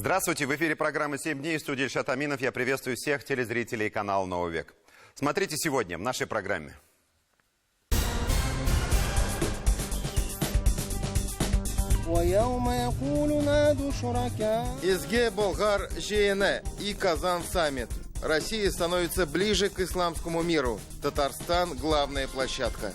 Здравствуйте, в эфире программы «7 дней», в студии Ильшат Аминов. Я приветствую всех телезрителей канала «Новый век». Смотрите сегодня в нашей программе. Изге Болгар ЖН и Казан саммит. Россия становится ближе к исламскому миру. Татарстан – главная площадка.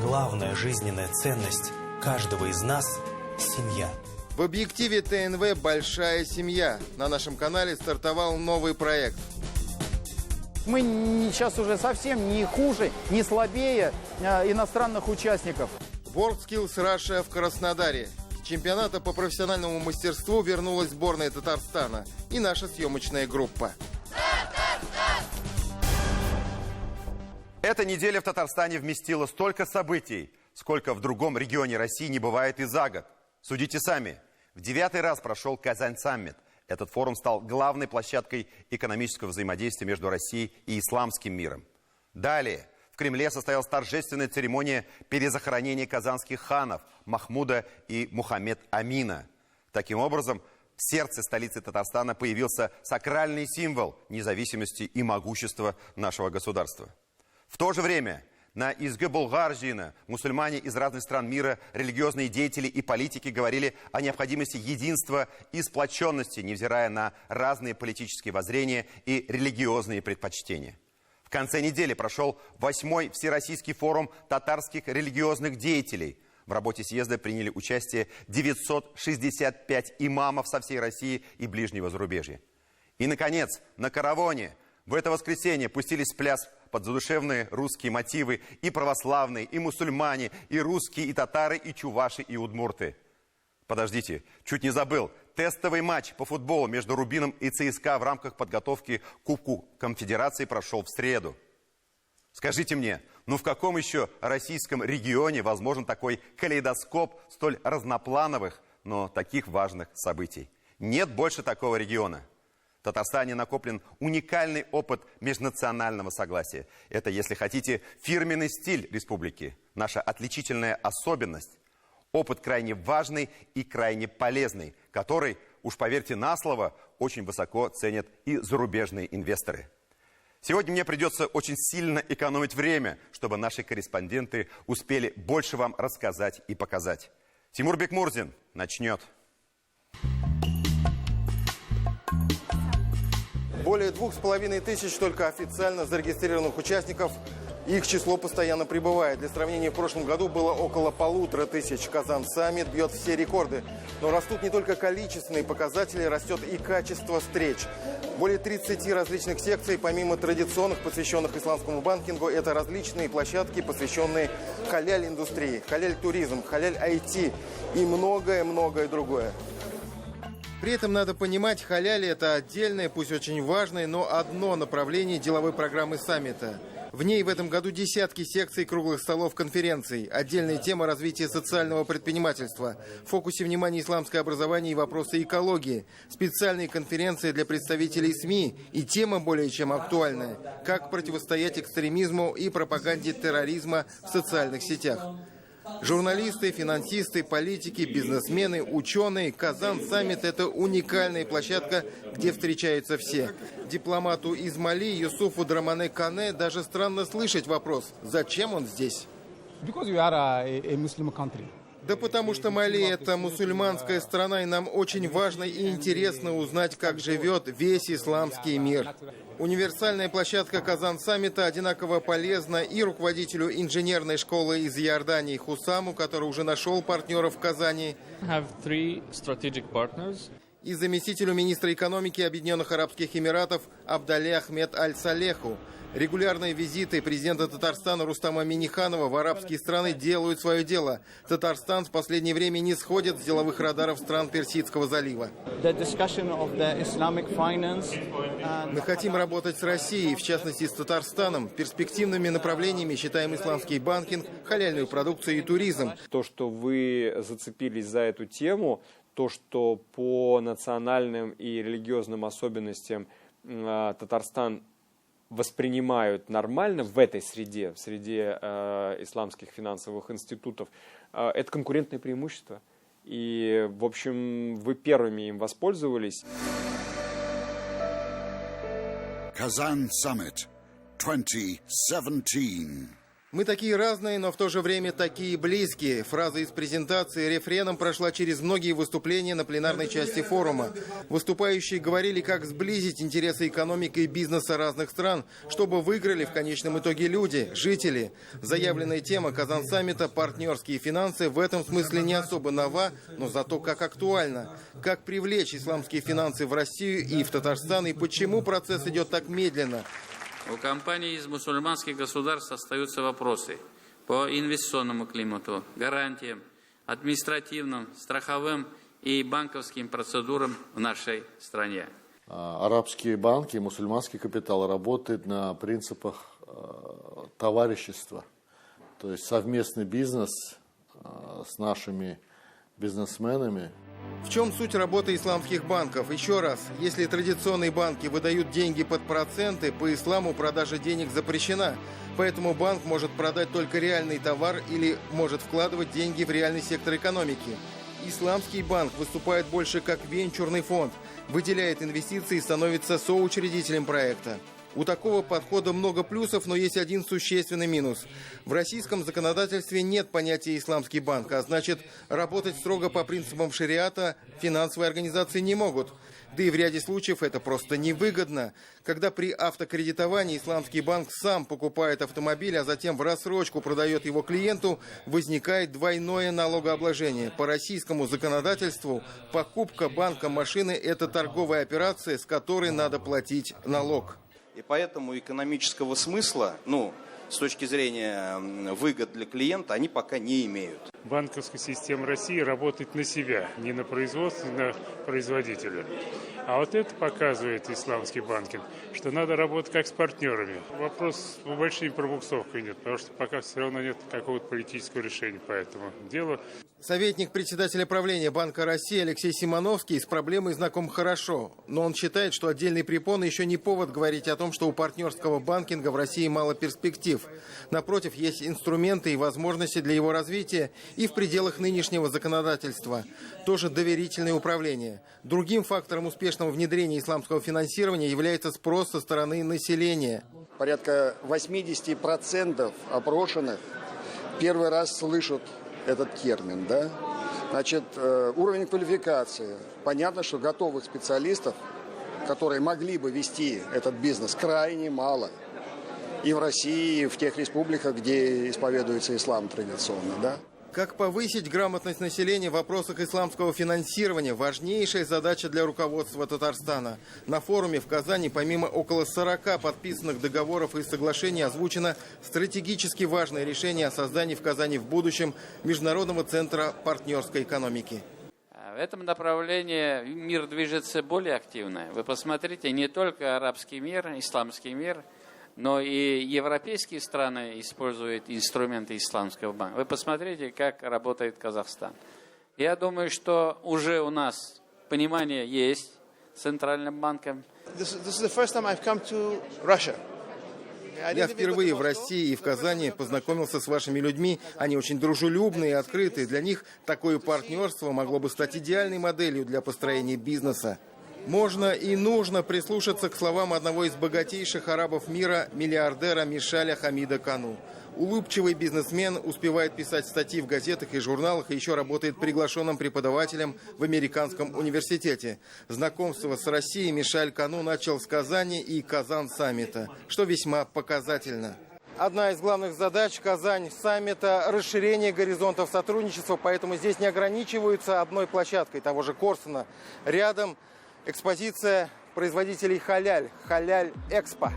Главная жизненная ценность каждого из нас – семья. В объективе ТНВ «Большая семья». На нашем канале стартовал новый проект. Мы сейчас уже совсем не хуже, не слабее иностранных участников. WorldSkills Russia в Краснодаре. С чемпионата по профессиональному мастерству вернулась сборная Татарстана и наша съемочная группа. Эта неделя в Татарстане вместила столько событий, сколько в другом регионе России не бывает и за год. Судите сами. В 9-й раз прошел Казань-саммит. Этот форум стал главной площадкой экономического взаимодействия между Россией и исламским миром. Далее в Кремле состоялась торжественная церемония перезахоронения казанских ханов Махмуда и Мухаммед Амина. Таким образом, в сердце столицы Татарстана появился сакральный символ независимости и могущества нашего государства. В то же время на Изге Болгаржина мусульмане из разных стран мира, религиозные деятели и политики говорили о необходимости единства и сплоченности, невзирая на разные политические воззрения и религиозные предпочтения. В конце недели прошел 8-й Всероссийский форум татарских религиозных деятелей. В работе съезда приняли участие 965 имамов со всей России и ближнего зарубежья. И, наконец, на Каравоне в это воскресенье пустились в пляс под задушевные русские мотивы и православные, и мусульмане, и русские, и татары, и чуваши, и удмурты. Подождите, чуть не забыл. Тестовый матч по футболу между Рубином и ЦСКА в рамках подготовки к Кубку Конфедерации прошел в среду. Скажите мне, в каком еще российском регионе возможен такой калейдоскоп столь разноплановых, но таких важных событий? Нет больше такого региона. В Татарстане накоплен уникальный опыт межнационального согласия. Это, если хотите, фирменный стиль республики, наша отличительная особенность. Опыт крайне важный и крайне полезный, который, уж поверьте на слово, очень высоко ценят и зарубежные инвесторы. Сегодня мне придется очень сильно экономить время, чтобы наши корреспонденты успели больше вам рассказать и показать. Тимур Бекмурзин начнет. Более 2500 только официально зарегистрированных участников. Их число постоянно прибывает. Для сравнения, в прошлом году было около 1500. Казан-саммит бьет все рекорды. Но растут не только количественные показатели, растет и качество встреч. Более 30 различных секций, помимо традиционных, посвященных исламскому банкингу, это различные площадки, посвященные халяль-индустрии, халяль-туризм, халяль-IT и многое-многое другое. При этом надо понимать, халяль – это отдельное, пусть очень важное, но одно направление деловой программы саммита. В ней в этом году десятки секций, круглых столов, конференций. Отдельная тема развития социального предпринимательства. В фокусе внимания исламское образование и вопросы экологии. Специальные конференции для представителей СМИ. И тема более чем актуальная. Как противостоять экстремизму и пропаганде терроризма в социальных сетях. Журналисты, финансисты, политики, бизнесмены, ученые. Казан-саммит – это уникальная площадка, где встречаются все. Дипломату из Мали Юсуфу Драмане Кане даже странно слышать вопрос, зачем он здесь? Да потому что Мали – это мусульманская страна, и нам очень важно и интересно узнать, как живет весь исламский мир. Универсальная площадка Казан-саммита одинаково полезна и руководителю инженерной школы из Иордании Хусаму, который уже нашел партнеров в Казани, и заместителю министра экономики Объединенных Арабских Эмиратов Абдале Ахмед Аль-Салеху. Регулярные визиты президента Татарстана Рустама Минниханова в арабские страны делают свое дело. Татарстан в последнее время не сходит с деловых радаров стран Персидского залива. Мы хотим работать с Россией, в частности с Татарстаном. Перспективными направлениями считаем исламский банкинг, халяльную продукцию и туризм. То, что вы зацепились за эту тему, то, что по национальным и религиозным особенностям Татарстан воспринимают нормально в этой среде, в среде исламских финансовых институтов, это конкурентное преимущество. И, в общем, вы первыми им воспользовались. Kazan Summit 2017. Мы такие разные, но в то же время такие близкие. Фраза из презентации рефреном прошла через многие выступления на пленарной части форума. Выступающие говорили, как сблизить интересы экономики и бизнеса разных стран, чтобы выиграли в конечном итоге люди, жители. Заявленная тема Казан-саммита «Партнерские финансы» в этом смысле не особо нова, но зато как актуальна. Как привлечь исламские финансы в Россию и в Татарстан, и почему процесс идет так медленно. У компаний из мусульманских государств остаются вопросы по инвестиционному климату, гарантиям, административным, страховым и банковским процедурам в нашей стране. Арабские банки, мусульманский капитал работает на принципах товарищества, то есть совместный бизнес с нашими бизнесменами. В чем суть работы исламских банков? Еще раз, если традиционные банки выдают деньги под проценты, по исламу продажа денег запрещена. Поэтому банк может продать только реальный товар или может вкладывать деньги в реальный сектор экономики. Исламский банк выступает больше как венчурный фонд, выделяет инвестиции и становится соучредителем проекта. У такого подхода много плюсов, но есть один существенный минус. В российском законодательстве нет понятия «исламский банк», а значит, работать строго по принципам шариата финансовые организации не могут. Да и в ряде случаев это просто невыгодно. Когда при автокредитовании исламский банк сам покупает автомобиль, а затем в рассрочку продает его клиенту, возникает двойное налогообложение. По российскому законодательству покупка банком машины – это торговая операция, с которой надо платить налог. И поэтому экономического смысла, с точки зрения выгод для клиента, они пока не имеют. Банковская система России работает на себя, не на производство, на производителя. А вот это показывает исламский банкинг, что надо работать как с партнерами. Вопрос с большой пробуксовкой нет, потому что пока все равно нет какого-то политического решения по этому делу. Советник председателя правления Банка России Алексей Симоновский с проблемой знаком хорошо, но он считает, что отдельные препоны еще не повод говорить о том, что у партнерского банкинга в России мало перспектив. Напротив, есть инструменты и возможности для его развития и в пределах нынешнего законодательства. Тоже доверительное управление. Другим фактором успешного внедрения исламского финансирования является спрос со стороны населения. Порядка 80% опрошенных первый раз слышат этот термин, да? Значит, уровень квалификации. Понятно, что готовых специалистов, которые могли бы вести этот бизнес, крайне мало. И в России, и в тех республиках, где исповедуется ислам традиционно, да? Как повысить грамотность населения в вопросах исламского финансирования – важнейшая задача для руководства Татарстана. На форуме в Казани помимо около 40 подписанных договоров и соглашений озвучено стратегически важное решение о создании в Казани в будущем Международного центра партнерской экономики. В этом направлении мир движется более активно. Вы посмотрите, не только арабский мир, исламский мир, но и европейские страны используют инструменты исламского банка. Вы посмотрите, как работает Казахстан. Я думаю, что уже у нас понимание есть с Центральным банком. Я впервые в России и в Казани познакомился с вашими людьми. Они очень дружелюбные и открытые. Для них такое партнерство могло бы стать идеальной моделью для построения бизнеса. Можно и нужно прислушаться к словам одного из богатейших арабов мира, миллиардера Мишаля Хамида Кану. Улыбчивый бизнесмен успевает писать статьи в газетах и журналах и еще работает приглашенным преподавателем в американском университете. Знакомство с Россией Мишаль Кану начал с Казани и Казан-саммита, что весьма показательно. Одна из главных задач Казань-саммита – расширение горизонтов сотрудничества, поэтому здесь не ограничиваются одной площадкой того же Корсуна. Рядом экспозиция производителей халяль, халяль-экспо.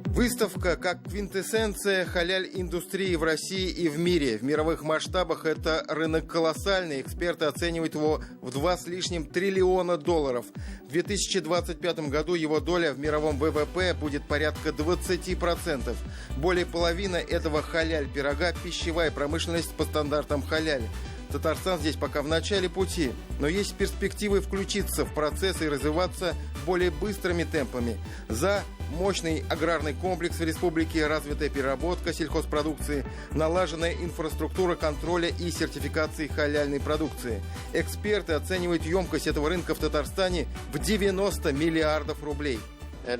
Выставка как квинтэссенция халяль-индустрии в России и в мире. В мировых масштабах это рынок колоссальный. Эксперты оценивают его в 2 с лишним триллиона долларов. В 2025 году его доля в мировом ВВП будет порядка 20%. Более половины этого халяль-пирога – пищевая промышленность по стандартам халяль. Татарстан здесь пока в начале пути, но есть перспективы включиться в процесс и развиваться более быстрыми темпами. За мощный аграрный комплекс в республике, развитая переработка сельхозпродукции, налаженная инфраструктура контроля и сертификации халяльной продукции. Эксперты оценивают емкость этого рынка в Татарстане в 90 миллиардов рублей. Я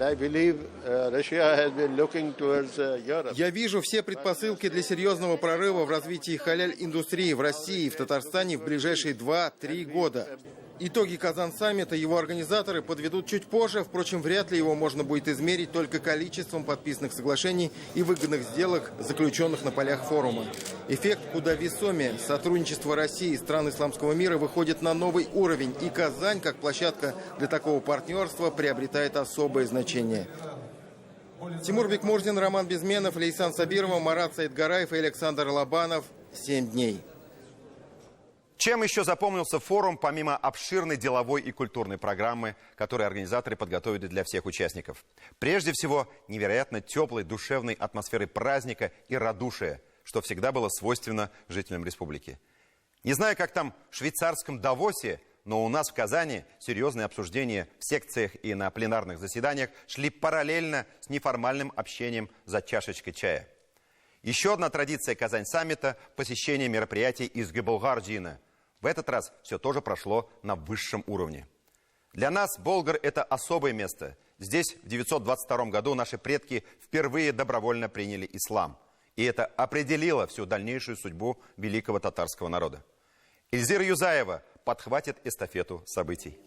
вижу все предпосылки для серьезного прорыва в развитии халяль-индустрии в России и в Татарстане в ближайшие 2-3 года. Итоги Казан-саммита его организаторы подведут чуть позже. Впрочем, вряд ли его можно будет измерить только количеством подписанных соглашений и выгодных сделок, заключенных на полях форума. Эффект куда весомее. Сотрудничество России и стран исламского мира выходит на новый уровень. И Казань, как площадка для такого партнерства, приобретает особое значение. Тимур Бекмурзин, Роман Безменов, Лейсан Сабирова, Марат Саидгараев и Александр Лобанов. 7 дней. Чем еще запомнился форум, помимо обширной деловой и культурной программы, которую организаторы подготовили для всех участников? Прежде всего, невероятно теплой, душевной атмосферой праздника и радушия, что всегда было свойственно жителям республики. Не знаю, как там в швейцарском Давосе, но у нас в Казани серьезные обсуждения в секциях и на пленарных заседаниях шли параллельно с неформальным общением за чашечкой чая. Еще одна традиция Казань-саммита – посещение мероприятий из Гебелгардина. В этот раз все тоже прошло на высшем уровне. Для нас Болгар – это особое место. Здесь в 922 году наши предки впервые добровольно приняли ислам. И это определило всю дальнейшую судьбу великого татарского народа. Эльзира Юзаева подхватит эстафету событий.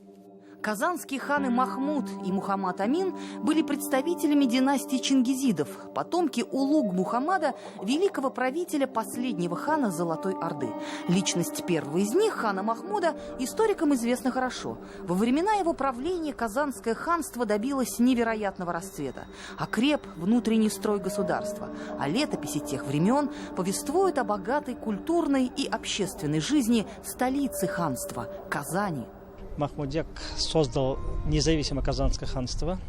Казанские ханы Махмуд и Мухаммад Амин были представителями династии чингизидов, потомки Улуг Мухаммада, великого правителя последнего хана Золотой Орды. Личность первого из них, хана Махмуда, историкам известна хорошо. Во времена его правления Казанское ханство добилось невероятного расцвета, окреп внутренний строй государства, а летописи тех времен повествуют о богатой культурной и общественной жизни столицы ханства – Казани. Махмудек создал независимое Казанское ханство,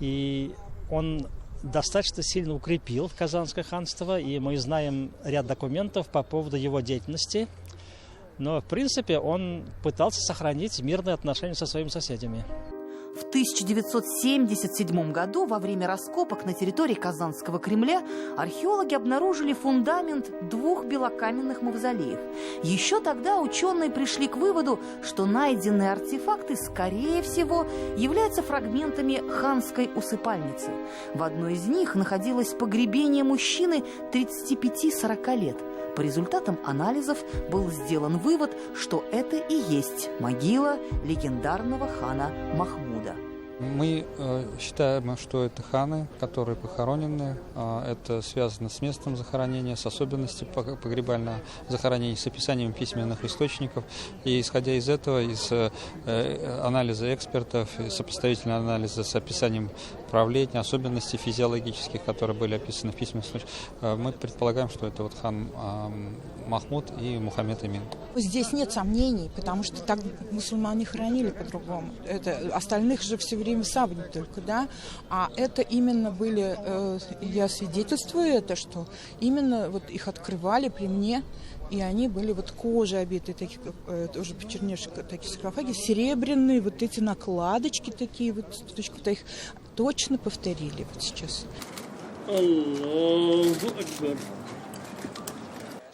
и он достаточно сильно укрепил Казанское ханство, и мы знаем ряд документов по поводу его деятельности, но в принципе он пытался сохранить мирные отношения со своими соседями. В 1977 году во время раскопок на территории Казанского Кремля археологи обнаружили фундамент 2 белокаменных мавзолеев. Еще тогда ученые пришли к выводу, что найденные артефакты, скорее всего, являются фрагментами ханской усыпальницы. В одной из них находилось погребение мужчины 35-40 лет. По результатам анализов был сделан вывод, что это и есть могила легендарного хана Махмуда. Мы считаем, что это ханы, которые похоронены. Это связано с местом захоронения, с особенностями погребального захоронения, с описанием письменных источников. И исходя из этого, из анализа экспертов, сопоставительного анализа с описанием правления, особенностей физиологических, которые были описаны в письменных источниках, мы предполагаем, что это вот хан Махмуд и Мухаммед Амин. Здесь нет сомнений, потому что так мусульмане хоронили по-другому. Остальных же все время сабни только, да? А это именно были, я свидетельствую это, что именно вот их открывали при мне, и они были вот кожей обиты, такие, уже почерневшие такие саркофаги, серебряные, вот эти накладочки такие, вот их точно повторили вот сейчас.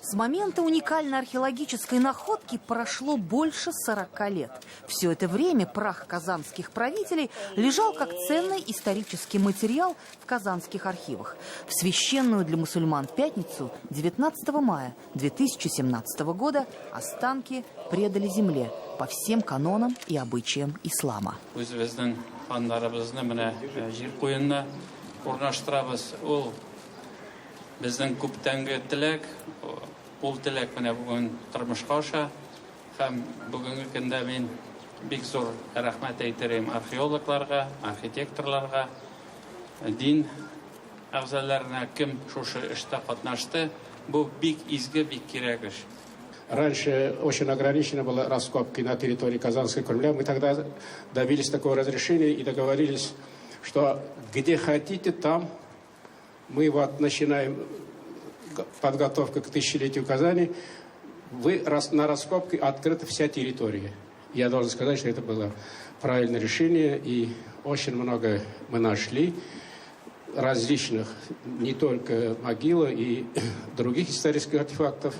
С момента уникальной археологической находки прошло больше 40 лет. Все это время прах казанских правителей лежал как ценный исторический материал в казанских архивах. В священную для мусульман пятницу 19 мая 2017 года останки предали земле по всем канонам и обычаям ислама. Ул теләк менә бүген тормышка аша һәм бүгенге көндә мин бик зур рәхмәт әйтерем археологларга, архитекторларга, дин әгъзаларына, кем шушы эштә катнашты. Бу бик изге, бик кирәк эш. Раньше очень ограничены были раскопки на территории Казанского Кремля. Мы тогда добились такого разрешения и договорились, что где хотите, там мы вот начинаем подготовку к тысячелетию Казани. на раскопке открыта вся территория. Я должен сказать, что это было правильное решение, и очень много мы нашли различных, не только могилы и других исторических артефактов.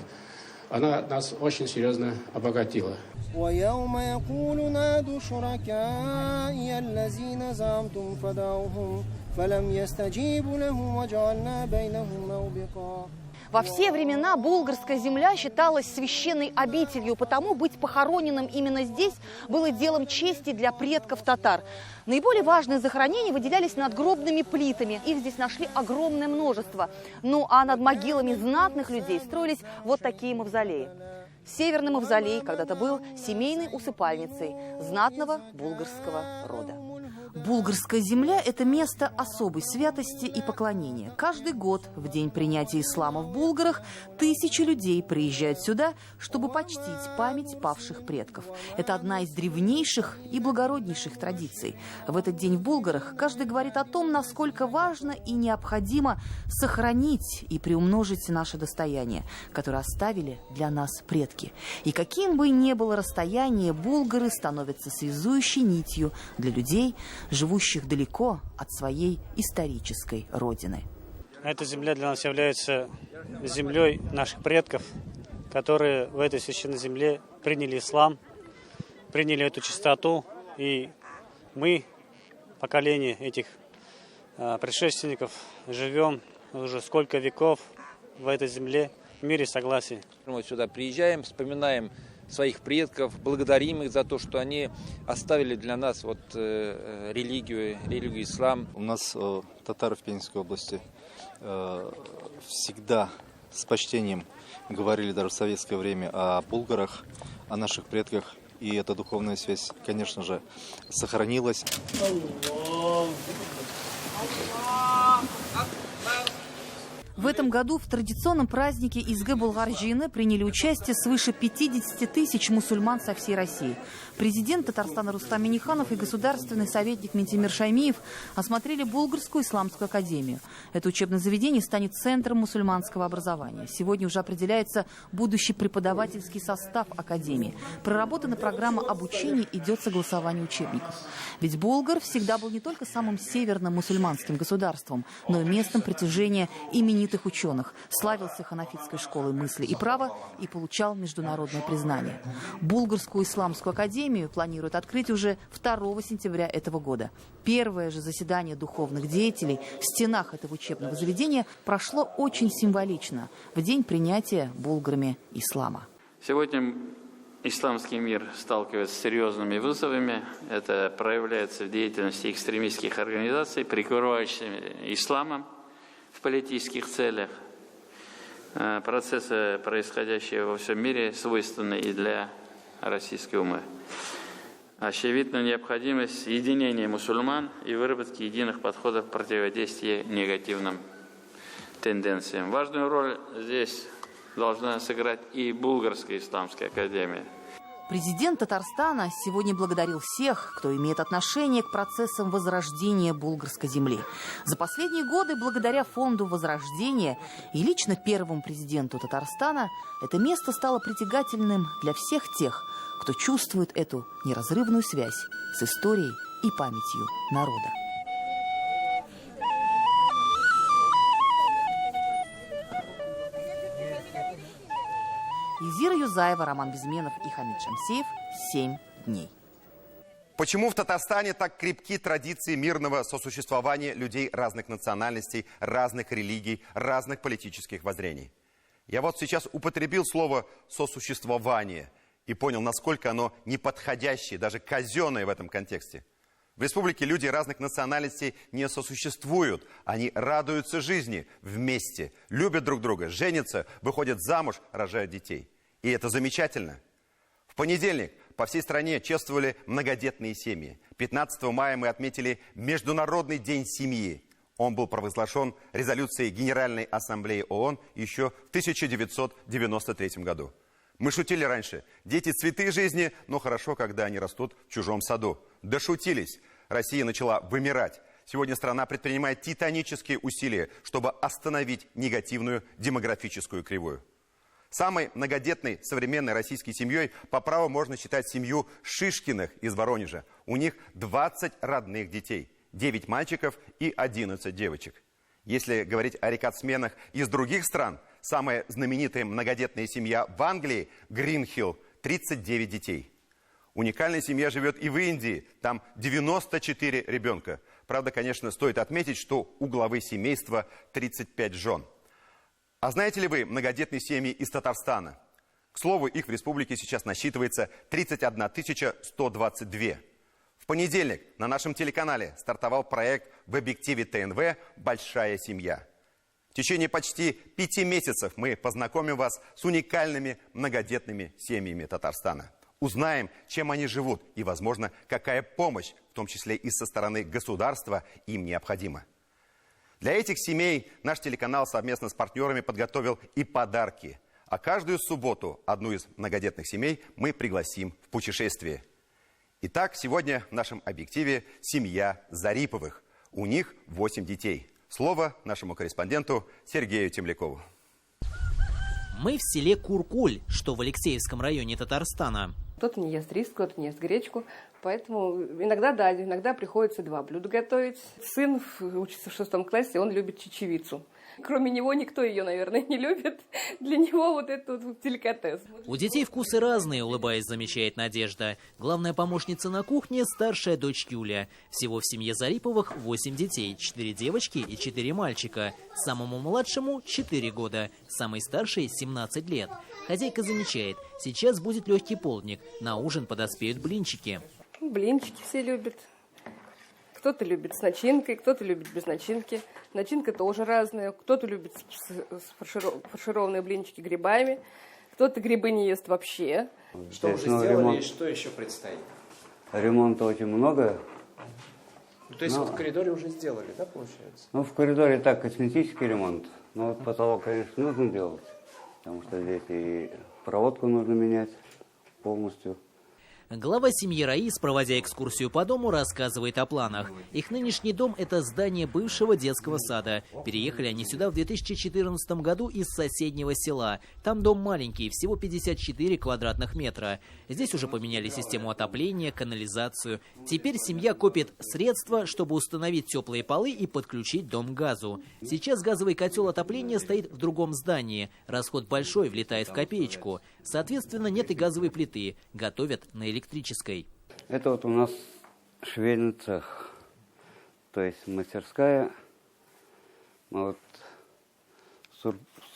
Она нас очень серьезно обогатила. ويوم يقول نادوا شركائي الذين زعمتم فدعوهم فلم يستجيبوا لهم وجعلنا بينهم موبقا. Во все времена булгарская земля считалась священной обителью, потому быть похороненным именно здесь было делом чести для предков татар. Наиболее важные захоронения выделялись надгробными плитами. Их здесь нашли огромное множество. Ну а над могилами знатных людей строились вот такие мавзолеи. Северный мавзолей когда-то был семейной усыпальницей знатного булгарского рода. Булгарская земля – это место особой святости и поклонения. Каждый год, в день принятия ислама в Булгарах, тысячи людей приезжают сюда, чтобы почтить память павших предков. Это одна из древнейших и благороднейших традиций. В этот день в Булгарах каждый говорит о том, насколько важно и необходимо сохранить и приумножить наше достояние, которое оставили для нас предки. И каким бы ни было расстояние, булгары становятся связующей нитью для людей, живущих далеко от своей исторической родины. Эта земля для нас является землей наших предков, которые в этой священной земле приняли ислам, приняли эту чистоту. И мы, поколение этих предшественников, живем уже сколько веков в этой земле в мире и согласии. Мы сюда приезжаем, вспоминаем своих предков, благодарим их за то, что они оставили для нас религию ислам. У нас татары в Пензенской области всегда с почтением говорили даже в советское время о булгарах, о наших предках. И эта духовная связь, конечно же, сохранилась. В этом году в традиционном празднике Изге Булгаржины приняли участие свыше 50 тысяч мусульман со всей России. Президент Татарстана Рустам Минниханов и государственный советник Минтимир Шаймиев осмотрели Булгарскую исламскую академию. Это учебное заведение станет центром мусульманского образования. Сегодня уже определяется будущий преподавательский состав академии. Проработана программа обучения, идет согласование учебников. Ведь Болгар всегда был не только самым северным мусульманским государством, но и местом притяжения именитых ученых, славился ханафитской школой мысли и права и получал международное признание. Булгарскую исламскую академию планируют открыть уже 2 сентября этого года. Первое же заседание духовных деятелей в стенах этого учебного заведения прошло очень символично, в день принятия булгарами ислама. Сегодня исламский мир сталкивается с серьезными вызовами. Это проявляется в деятельности экстремистских организаций, прикрывающихся исламом в политических целях. Процессы, происходящие во всем мире, свойственны и для российской умы. Очевидна необходимость единения мусульман и выработки единых подходов противодействия негативным тенденциям. Важную роль здесь должна сыграть и Булгарская исламская академия. Президент Татарстана сегодня благодарил всех, кто имеет отношение к процессам возрождения булгарской земли. За последние годы, благодаря фонду возрождения и лично первому президенту Татарстана, это место стало притягательным для всех тех, кто чувствует эту неразрывную связь с историей и памятью народа. Изира Юзаева, Роман Безменов и Хамид Шамсеев. 7 дней. Почему в Татарстане так крепки традиции мирного сосуществования людей разных национальностей, разных религий, разных политических воззрений? Я вот сейчас употребил слово «сосуществование» и понял, насколько оно неподходящее, даже казенное в этом контексте. В республике люди разных национальностей не сосуществуют. Они радуются жизни вместе, любят друг друга, женятся, выходят замуж, рожают детей. И это замечательно. В понедельник по всей стране чествовали многодетные семьи. 15 мая мы отметили Международный день семьи. Он был провозглашен резолюцией Генеральной Ассамблеи ООН еще в 1993 году. Мы шутили раньше: дети цветы жизни, но хорошо, когда они растут в чужом саду. Дошутились. Россия начала вымирать. Сегодня страна предпринимает титанические усилия, чтобы остановить негативную демографическую кривую. Самой многодетной современной российской семьей по праву можно считать семью Шишкиных из Воронежа. У них 20 родных детей, 9 мальчиков и 11 девочек. Если говорить о рекордсменах из других стран, самая знаменитая многодетная семья в Англии, Гринхилл, 39 детей. Уникальная семья живет и в Индии, там 94 ребенка. Правда, конечно, стоит отметить, что у главы семейства 35 жен. А знаете ли вы многодетные семьи из Татарстана? К слову, их в республике сейчас насчитывается 31 122. В понедельник на нашем телеканале стартовал проект в объективе ТНВ «Большая семья». В течение почти 5 месяцев мы познакомим вас с уникальными многодетными семьями Татарстана. Узнаем, чем они живут и, возможно, какая помощь, в том числе и со стороны государства, им необходима. Для этих семей наш телеканал совместно с партнерами подготовил и подарки. А каждую субботу одну из многодетных семей мы пригласим в путешествие. Итак, сегодня в нашем объективе семья Зариповых. У них 8 детей. Слово нашему корреспонденту Сергею Темлякову. Мы в селе Куркуль, что в Алексеевском районе Татарстана. Кто-то не ест рис, кто-то не ест гречку. Поэтому иногда приходится 2 блюда готовить. Сын учится в 6 классе, он любит чечевицу. Кроме него никто ее, наверное, не любит. Для него вот это вот деликатес. У детей вкусы разные, улыбаясь, замечает Надежда. Главная помощница на кухне – старшая дочь Юля. Всего в семье Зариповых 8 детей, 4 девочки и 4 мальчика. Самому младшему 4 года, самой старшей 17 лет. Хозяйка замечает, сейчас будет легкий полдник, на ужин подоспеют блинчики. Блинчики все любят. Кто-то любит с начинкой, кто-то любит без начинки. Начинка тоже разная. Кто-то любит фаршированные блинчики грибами, кто-то грибы не ест вообще. Что уже сделали и что еще предстоит? Ремонта очень много. То есть вот в коридоре уже сделали, да, получается? В коридоре так, косметический ремонт. Но вот потолок, конечно, нужно делать. Потому что здесь и проводку нужно менять полностью. Глава семьи Раис, проводя экскурсию по дому, рассказывает о планах. Их нынешний дом – это здание бывшего детского сада. Переехали они сюда в 2014 году из соседнего села. Там дом маленький, всего 54 квадратных метра. Здесь уже поменяли систему отопления, канализацию. Теперь семья копит средства, чтобы установить теплые полы и подключить дом к газу. Сейчас газовый котел отопления стоит в другом здании. Расход большой, влетает в копеечку. Соответственно, нет и газовой плиты. Готовят на электрической. Это вот у нас швейный цех. То есть мастерская. Вот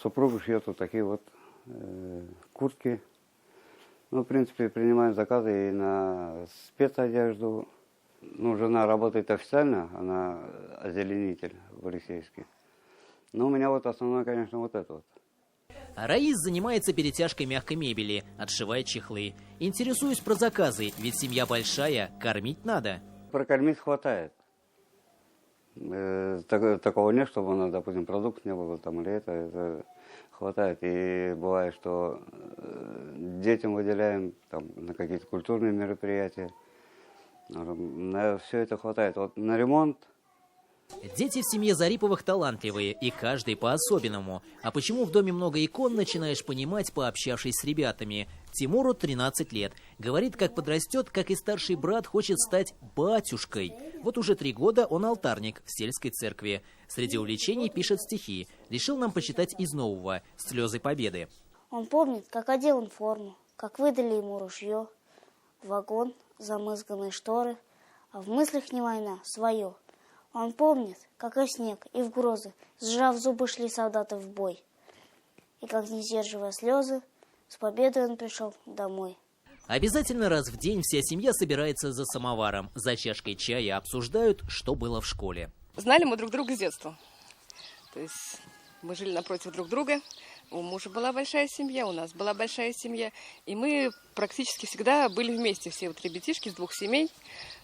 супруга шьет вот такие вот куртки. В принципе, принимаем заказы и на спецодежду. Жена работает официально, она озеленитель в Алексеевске. Но у меня вот основное, конечно, вот это вот. Раис занимается перетяжкой мягкой мебели, отшивает чехлы. Интересуюсь про заказы, ведь семья большая, кормить надо. Прокормить хватает. Такого нет, чтобы у нас, допустим, продуктов не было там или это хватает. И бывает, что детям выделяем там, на какие-то культурные мероприятия. На все это хватает. Вот на ремонт. Дети в семье Зариповых талантливые, и каждый по-особенному. А почему в доме много икон, начинаешь понимать, пообщавшись с ребятами. Тимуру 13 лет. Говорит, как подрастет, как и старший брат, хочет стать батюшкой. Вот уже 3 года он алтарник в сельской церкви. Среди увлечений пишет стихи. Решил нам почитать из нового «Слезы Победы». Он помнит, как одел он форму, как выдали ему ружье, вагон, замызганные шторы, а в мыслях не война, свое. Он помнит, как и снег, и в грозы, сжав зубы, шли солдаты в бой. И как, не сдерживая слезы, с победой он пришел домой. Обязательно раз в день вся семья собирается за самоваром. За чашкой чая обсуждают, что было в школе. Знали мы друг друга с детства. То есть мы жили напротив друг друга. У мужа была большая семья, у нас была большая семья. И мы практически всегда были вместе. Все вот ребятишки с 2 семей.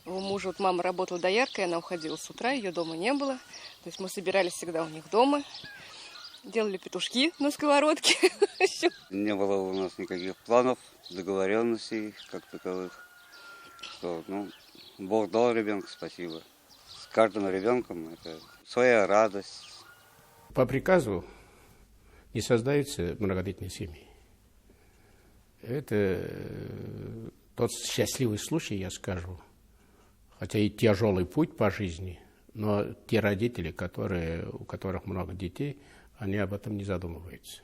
У мужа вот мама работала дояркой, она уходила с утра, ее дома не было. То есть мы собирались всегда у них дома. Делали петушки на сковородке. Не было у нас никаких планов, договоренностей как таковых. Что, Бог дал ребенка, спасибо. С каждым ребенком это своя радость. По приказу не создаются многодетные семьи. Это тот счастливый случай, я скажу. Хотя и тяжелый путь по жизни, но те родители, у которых много детей, они об этом не задумываются.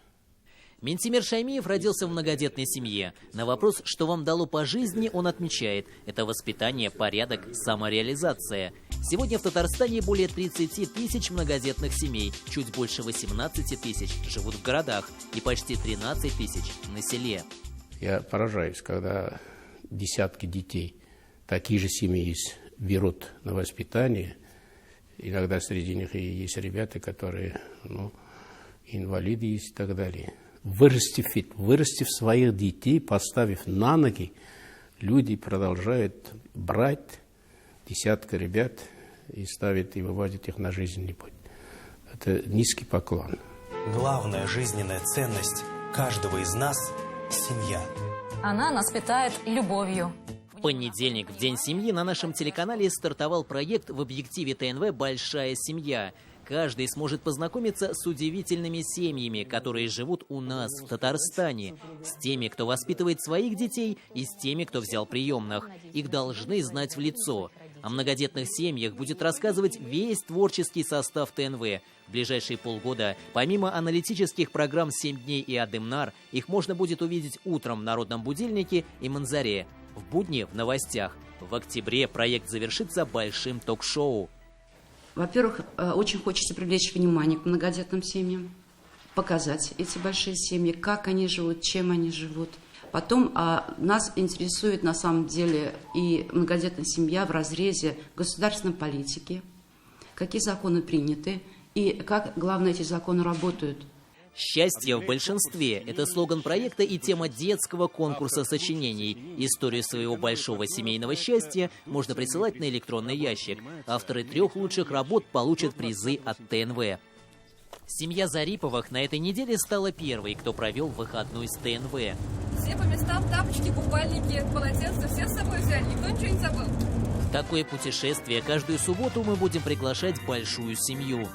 Минтимер Шаймиев родился в многодетной семье. На вопрос, что вам дало по жизни, он отмечает: это воспитание, порядок, самореализация. Сегодня в Татарстане более 30 тысяч многодетных семей, чуть больше 18 тысяч живут в городах и почти 13 тысяч на селе. Я поражаюсь, когда десятки детей, такие же семьи есть, берут на воспитание. Иногда среди них и есть ребята, которые, инвалиды есть и так далее. Вырастив своих детей, поставив на ноги, люди продолжают брать десятка ребят и ставить и выводить их на жизненный путь. Это низкий поклон. Главная жизненная ценность каждого из нас – семья. Она нас питает любовью. В понедельник, в День семьи, на нашем телеканале стартовал проект в объективе ТНВ «Большая семья». Каждый сможет познакомиться с удивительными семьями, которые живут у нас, в Татарстане. С теми, кто воспитывает своих детей, и с теми, кто взял приемных. Их должны знать в лицо. О многодетных семьях будет рассказывать весь творческий состав ТНВ. В ближайшие полгода, помимо аналитических программ «7 дней» и «Адымнар», их можно будет увидеть утром в «Народном будильнике» и «Манзаре», в будни в новостях. В октябре проект завершится большим ток-шоу. Во-первых, очень хочется привлечь внимание к многодетным семьям, показать эти большие семьи, как они живут, чем они живут. Потом нас интересует на самом деле и многодетная семья в разрезе государственной политики, какие законы приняты и как, главное, эти законы работают. «Счастье в большинстве» – это слоган проекта и тема детского конкурса сочинений. Историю своего большого семейного счастья можно присылать на электронный ящик. Авторы 3 лучших работ получат призы от ТНВ. Семья Зариповых на этой неделе стала первой, кто провел выходной с ТНВ. Все по местам, тапочки, купальники, полотенца, все с собой взяли, никто ничего не забыл. В такое путешествие каждую субботу мы будем приглашать большую семью.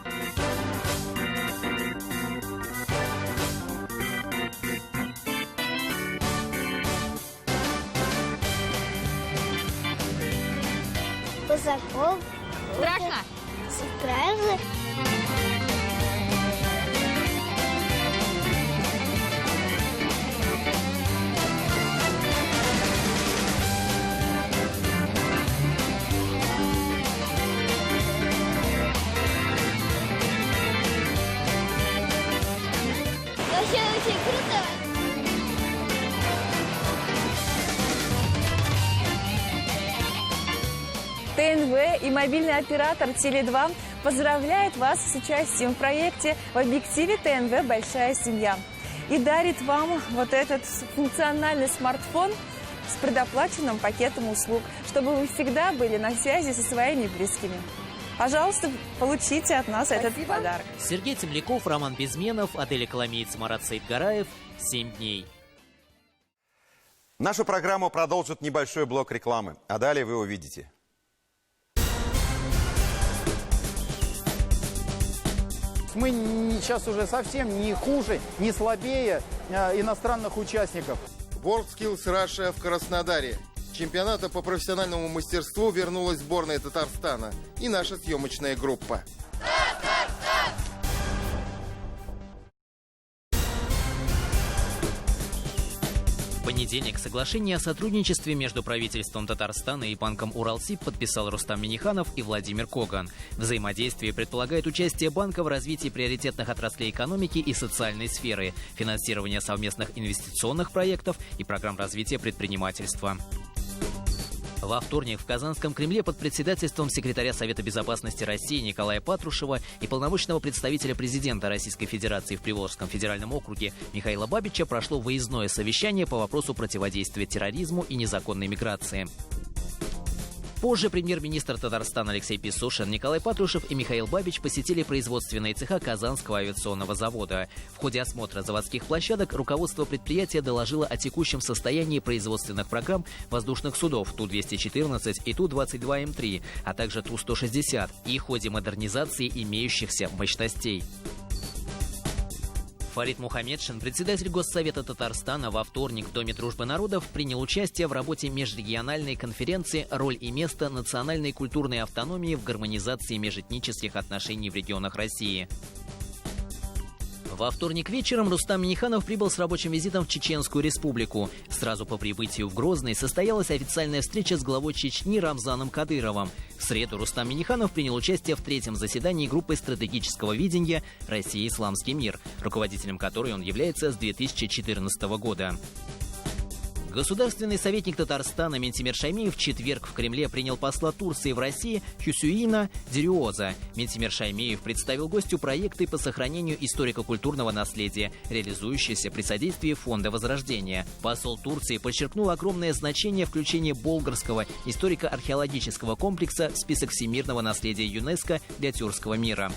Казаков. Страшно? Стражи. Вообще очень круто. ТНВ и мобильный оператор Теле2 поздравляет вас с участием в проекте в объективе ТНВ «Большая семья» и дарит вам вот этот функциональный смартфон с предоплаченным пакетом услуг, чтобы вы всегда были на связи со своими близкими. Пожалуйста, получите от нас этот подарок. Сергей Темляков, Роман Безменов, Аделя Коломеец, Марат Саидгараев. 7 дней. Нашу программу продолжит небольшой блок рекламы, а далее вы увидите. Мы сейчас уже совсем не хуже, не слабее иностранных участников. WorldSkills Russia в Краснодаре. С чемпионата по профессиональному мастерству вернулась сборная Татарстана и наша съемочная группа. В понедельник соглашение о сотрудничестве между правительством Татарстана и банком Уралсиб подписал Рустам Минниханов и Владимир Коган. Взаимодействие предполагает участие банка в развитии приоритетных отраслей экономики и социальной сферы, финансирование совместных инвестиционных проектов и программ развития предпринимательства. Во вторник в Казанском Кремле под председательством секретаря Совета безопасности России Николая Патрушева и полномочного представителя президента Российской Федерации в Приволжском федеральном округе Михаила Бабича прошло выездное совещание по вопросу противодействия терроризму и незаконной миграции. Позже премьер-министр Татарстана Алексей Песошин, Николай Патрушев и Михаил Бабич посетили производственные цеха Казанского авиационного завода. В ходе осмотра заводских площадок руководство предприятия доложило о текущем состоянии производственных программ воздушных судов Ту-214 и Ту-22М3, а также Ту-160 и ходе модернизации имеющихся мощностей. Фарид Мухаммедшин, председатель Госсовета Татарстана, во вторник в Доме дружбы народов принял участие в работе межрегиональной конференции «Роль и место национальной культурной автономии в гармонизации межэтнических отношений в регионах России». Во вторник вечером Рустам Минниханов прибыл с рабочим визитом в Чеченскую республику. Сразу по прибытию в Грозный состоялась официальная встреча с главой Чечни Рамзаном Кадыровым. В среду Рустам Минниханов принял участие в третьем заседании группы стратегического видения «Россия. Исламский мир», руководителем которой он является с 2014 года. Государственный советник Татарстана Ментимир Шаймиев в четверг в Кремле принял посла Турции в России Хюсюина Дерюоза. Ментимир Шаймиев представил гостю проекты по сохранению историко-культурного наследия, реализующиеся при содействии Фонда Возрождения. Посол Турции подчеркнул огромное значение включения Болгарского историко-археологического комплекса в список всемирного наследия ЮНЕСКО для тюркского мира.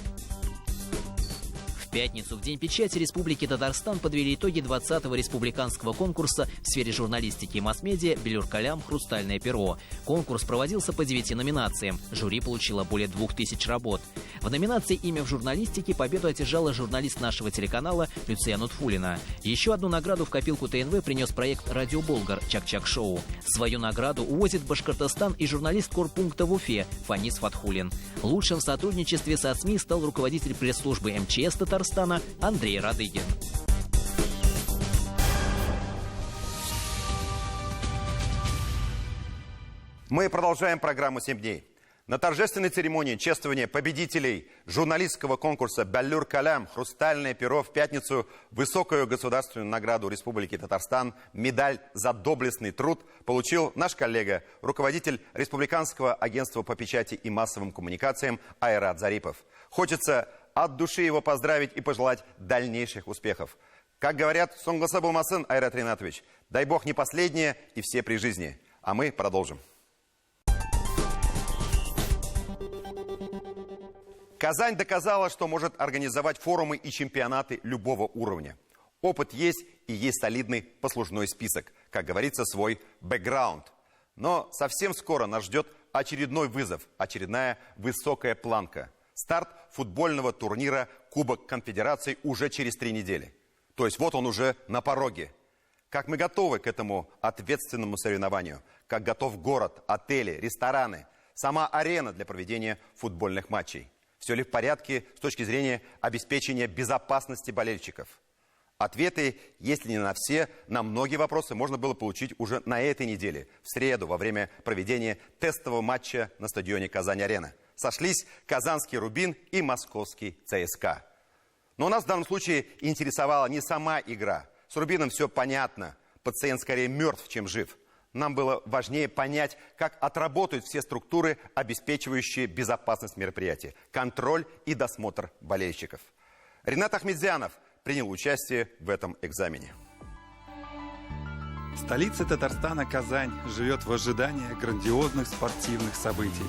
В пятницу, в День печати Республики Татарстан, подвели итоги 20-го республиканского конкурса в сфере журналистики и масс-медиа «Белюр-Калям. Хрустальное перо». Конкурс проводился по 9 номинациям. Жюри получило более 2000 работ. В номинации «Имя в журналистике» победу одержала журналист нашего телеканала Люция Нутфулина. Еще одну награду в копилку ТНВ принес проект «Радио Болгар» Чак-Чак-шоу. Свою награду увозит Башкортостан и журналист корпункта в Уфе Фанис Фатхулин. Лучшим в сотрудничестве со СМИ стал руководитель пресс-службы МЧС Татарстана Андрей Радыгин. Мы продолжаем программу «7 дней». На торжественной церемонии чествования победителей журналистского конкурса «Белюр-Калям. Хрустальное перо» в пятницу высокую государственную награду Республики Татарстан, медаль за доблестный труд, получил наш коллега, руководитель Республиканского агентства по печати и массовым коммуникациям Айрат Зарипов. Хочется от души его поздравить и пожелать дальнейших успехов. Как говорят, соңғысы болмасын, Айрат Ринатович, дай бог не последнее и все при жизни. А мы продолжим. Казань доказала, что может организовать форумы и чемпионаты любого уровня. Опыт есть и есть солидный послужной список, как говорится, свой бэкграунд. Но совсем скоро нас ждет очередной вызов, очередная высокая планка. Старт футбольного турнира Кубок Конфедераций уже через 3 недели. То есть вот он уже на пороге. Как мы готовы к этому ответственному соревнованию? Как готов город, отели, рестораны, сама арена для проведения футбольных матчей? Все ли в порядке с точки зрения обеспечения безопасности болельщиков? Ответы, если не на все, на многие вопросы можно было получить уже на этой неделе, в среду, во время проведения тестового матча на стадионе Казань-Арена. Сошлись казанский «Рубин» и московский ЦСКА. Но нас в данном случае интересовала не сама игра. С «Рубином» все понятно. Пациент скорее мертв, чем жив. Нам было важнее понять, как отработают все структуры, обеспечивающие безопасность мероприятия, контроль и досмотр болельщиков. Ринат Ахмедзянов принял участие в этом экзамене. Столица Татарстана, Казань, живет в ожидании грандиозных спортивных событий.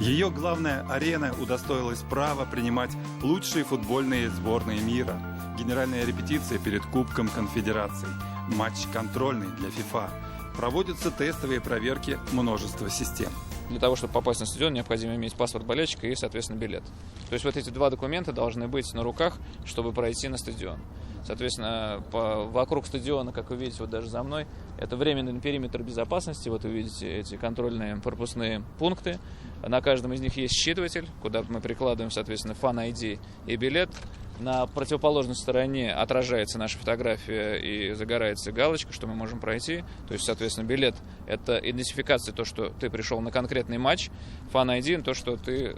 Ее главная арена удостоилась права принимать лучшие футбольные сборные мира. Генеральная репетиция перед Кубком Конфедераций. Матч контрольный для ФИФА. Проводятся тестовые проверки множества систем. Для того, чтобы попасть на стадион, необходимо иметь паспорт болельщика и, соответственно, билет. То есть вот эти два документа должны быть на руках, чтобы пройти на стадион. Соответственно, вокруг стадиона, как вы видите, вот даже за мной, это временный периметр безопасности. Вот вы видите эти контрольные пропускные пункты. На каждом из них есть считыватель, куда мы прикладываем, соответственно, Fan-ID и билет. На противоположной стороне отражается наша фотография и загорается галочка, что мы можем пройти. То есть, соответственно, билет – это идентификация, то, что ты пришел на конкретный матч. Fan-ID – то, что ты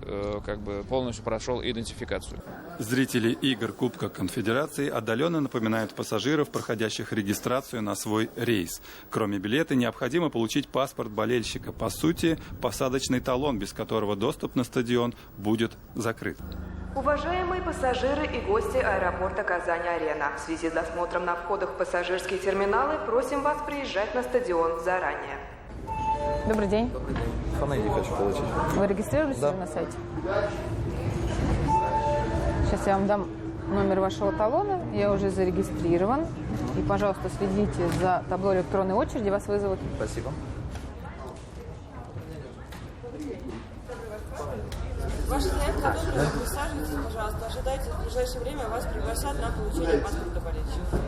полностью прошел идентификацию. Зрители игр Кубка Конфедерации отдаленно напоминают пассажиров, проходящих регистрацию на свой рейс. Кроме билета, необходимо получить паспорт болельщика. По сути, посадочный талон, без которого доступ на стадион будет закрыт. Уважаемые пассажиры и гости аэропорта Казань-Арена, в связи с досмотром на входах в пассажирские терминалы просим вас приезжать на стадион заранее. Добрый день. Добрый день. Fan-ID хочу получить. Вы регистрировались уже на сайте? Сейчас я вам дам номер вашего талона. Я уже зарегистрирован. И, пожалуйста, следите за табло электронной очереди. Вас вызовут. Спасибо. Ваша заявка одобрена. Присаживайтесь, пожалуйста. Ожидайте, в ближайшее время вас пригласят на получение паспорта болельщика.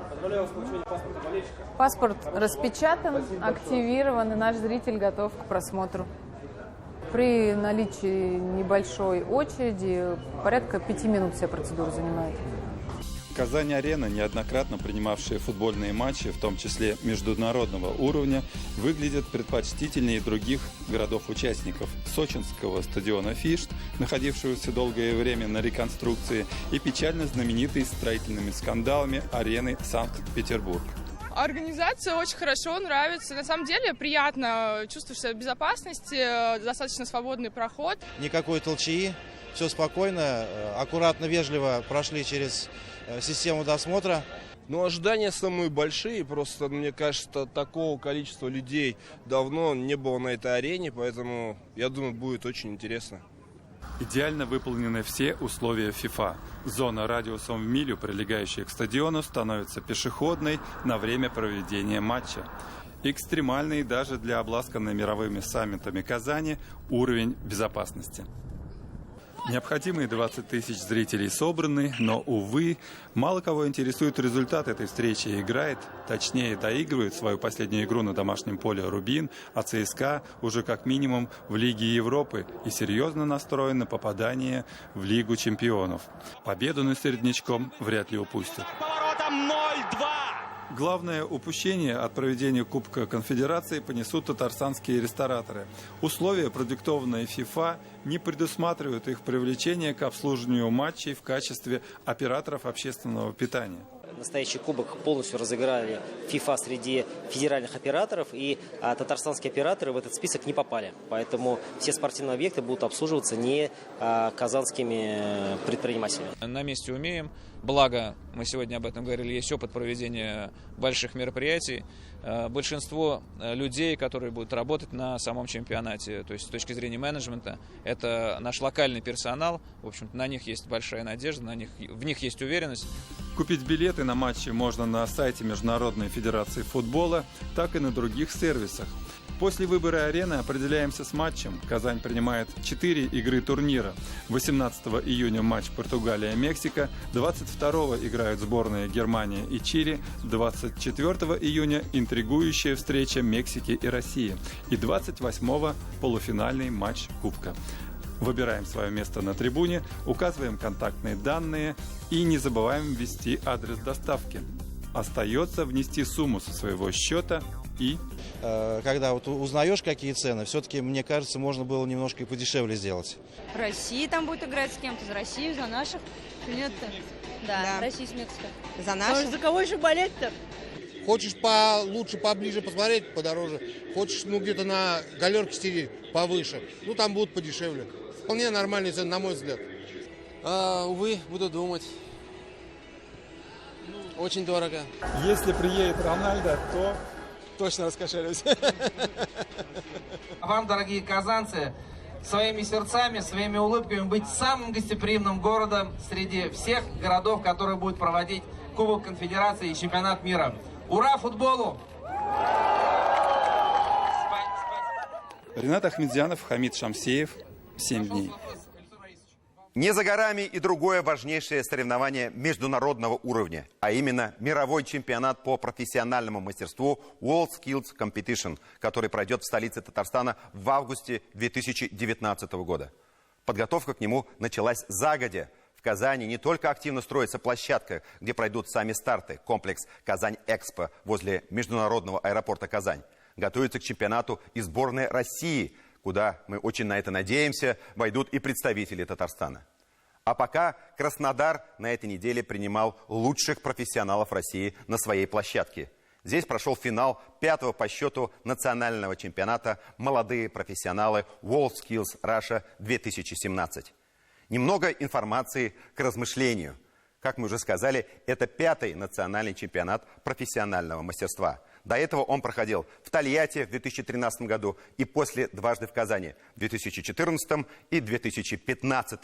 Поздравляю вас с получением паспорта болельщика. Паспорт распечатан, активирован, и наш зритель готов к просмотру. При наличии небольшой очереди порядка 5 минут вся процедура занимает. Казань-арена, неоднократно принимавшая футбольные матчи, в том числе международного уровня, выглядит предпочтительнее других городов-участников сочинского стадиона «Фишт», находившегося долгое время на реконструкции, и печально знаменитой строительными скандалами арены Санкт-Петербург. Организация очень хорошо, нравится. На самом деле приятно, чувствуешь себя в безопасности, достаточно свободный проход. Никакой толчии, все спокойно, аккуратно, вежливо прошли через систему досмотра. Ну, ожидания самые большие, просто, мне кажется, такого количества людей давно не было на этой арене, поэтому, я думаю, будет очень интересно. Идеально выполнены все условия FIFA. Зона радиусом в милю, прилегающая к стадиону, становится пешеходной на время проведения матча. Экстремальный даже для обласканной мировыми саммитами Казани уровень безопасности. Необходимые 20 тысяч зрителей собраны, но, увы, мало кого интересует результат этой встречи. Играет, точнее, доигрывает свою последнюю игру на домашнем поле «Рубин», а ЦСКА уже как минимум в Лиге Европы и серьезно настроен на попадание в Лигу чемпионов. Победу над Середнячком вряд ли упустят. Главное упущение от проведения Кубка Конфедерации понесут татарстанские рестораторы. Условия, продиктованные ФИФА, не предусматривают их привлечение к обслуживанию матчей в качестве операторов общественного питания. Настоящий кубок полностью разыграли ФИФА среди федеральных операторов, и татарстанские операторы в этот список не попали. Поэтому все спортивные объекты будут обслуживаться не казанскими предпринимателями. На месте умеем. Благо, мы сегодня об этом говорили, есть опыт проведения больших мероприятий. Большинство людей, которые будут работать на самом чемпионате, то есть с точки зрения менеджмента, это наш локальный персонал. В общем-то, на них есть большая надежда, в них есть уверенность. Купить билеты на матчи можно на сайте Международной Федерации футбола, так и на других сервисах. После выбора арены определяемся с матчем. Казань принимает 4 игры турнира. 18 июня матч Португалия-Мексика, 22 играют сборные Германия и Чили, 24 июня интригующая встреча Мексики и России и 28 полуфинальный матч Кубка. Выбираем свое место на трибуне, указываем контактные данные и не забываем ввести адрес доставки. Остается внести сумму со своего счета и... Когда вот узнаешь, какие цены, все-таки, мне кажется, можно было немножко и подешевле сделать. Россия там будет играть с кем-то, за Россию, за наших. Нет-то. Да, Россия с Мексикой. За наших. За кого еще болеть-то? Хочешь получше, поближе посмотреть, подороже. Хочешь, где-то на галерке сидеть повыше. Там будут подешевле. Вполне нормальные цены, на мой взгляд. Увы, буду думать. Очень дорого. Если приедет Рональдо, то... Точно раскошелюсь. Вам, дорогие казанцы, своими сердцами, своими улыбками быть самым гостеприимным городом среди всех городов, которые будут проводить Кубок Конфедерации и Чемпионат мира. Ура футболу! Ренат Ахмедзянов, Хамид Шамсеев. 7 дней. Не за горами и другое важнейшее соревнование международного уровня, а именно мировой чемпионат по профессиональному мастерству WorldSkills Competition, который пройдет в столице Татарстана в августе 2019 года. Подготовка к нему началась загодя. В Казани не только активно строится площадка, где пройдут сами старты, комплекс «Казань-Экспо» возле международного аэропорта Казань. Готовится к чемпионату и сборная России, куда, мы очень на это надеемся, войдут и представители Татарстана. А пока Краснодар на этой неделе принимал лучших профессионалов России на своей площадке. Здесь прошел финал 5-го по счету национального чемпионата «Молодые профессионалы WorldSkills Russia 2017». Немного информации к размышлению. Как мы уже сказали, это 5-й национальный чемпионат профессионального мастерства. До этого он проходил в Тольятти в 2013 году и после дважды в Казани в 2014 и 2015.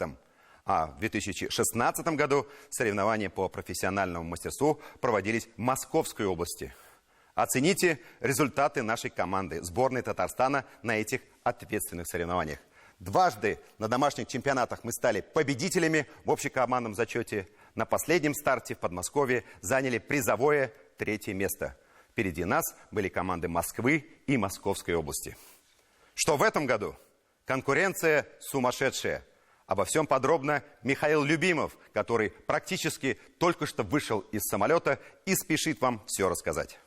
А в 2016 году соревнования по профессиональному мастерству проводились в Московской области. Оцените результаты нашей команды, сборной Татарстана, на этих ответственных соревнованиях. Дважды на домашних чемпионатах мы стали победителями в общекомандном зачете. На последнем старте в Подмосковье заняли призовое 3-е место. Впереди нас были команды Москвы и Московской области. Что в этом году? Конкуренция сумасшедшая. Обо всем подробно Михаил Любимов, который практически только что вышел из самолета и спешит вам все рассказать.